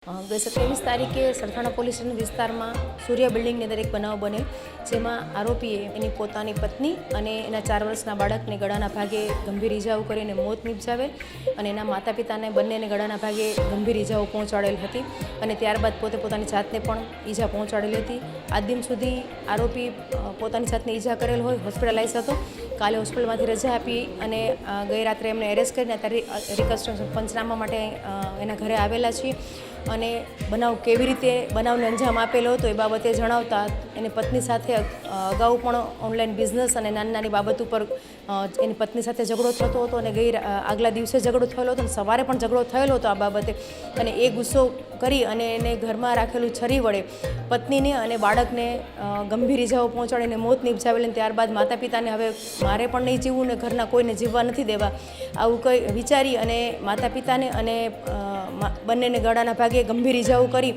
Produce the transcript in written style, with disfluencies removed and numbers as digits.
ગઈ 27 તારીખે Sarthana police station વિસ્તારમાં સૂર્ય બિલ્ડિંગની અંદર એક બનાવ બનેલ, જેમાં આરોપીએ એની પોતાની પત્ની અને એના 4 વર્ષના બાળકને ગળાના ભાગે ગંભીર ઇજાઓ કરીને મોત નિપજાવેલ અને એના માતા પિતાને બંનેને ગળાના ભાગે ગંભીર ઇજાઓ પહોંચાડેલ હતી અને ત્યારબાદ પોતાની જાતને પણ ઈજા પહોંચાડેલી હતી. આજ દિન સુધી આરોપી પોતાની જાતને ઈજા કરેલ હોય હોસ્પિટલાઇઝ હતો. કાલે હોસ્પિટલમાંથી રજા આપી અને ગઈ રાત્રે એમને એરેસ્ટ કરીને અત્યારે રિકન્સ્ટ્રક્શન પંચનામા માટે એના ઘરે આવેલા છીએ અને બનાવ કેવી રીતે બનાવને અંજામ આપેલો હતો એ બાબતે જણાવતા એની પત્ની સાથે અગાઉ પણ ઓનલાઈન બિઝનેસ અને નાની નાની બાબત ઉપર એની પત્ની સાથે ઝઘડો થતો હતો અને આગલા દિવસે ઝઘડો થયેલો હતો અને સવારે પણ ઝઘડો થયેલો હતો આ બાબતે. અને એ ગુસ્સો કરી અને એને ઘરમાં રાખેલું છરી વડે પત્નીને અને બાળકને ગંભીર ઇજાઓ પહોંચાડીને મોત નિપજાવેલ. ત્યારબાદ માતા પિતાને હવે મારે પણ નહીં જીવવું ને ઘરના કોઈને જીવવા નથી દેવા આવું કંઈ વિચારી અને માતા પિતાને અને બંનેને ગળાના ભાગે ગંભીર ઇજાઓ કરી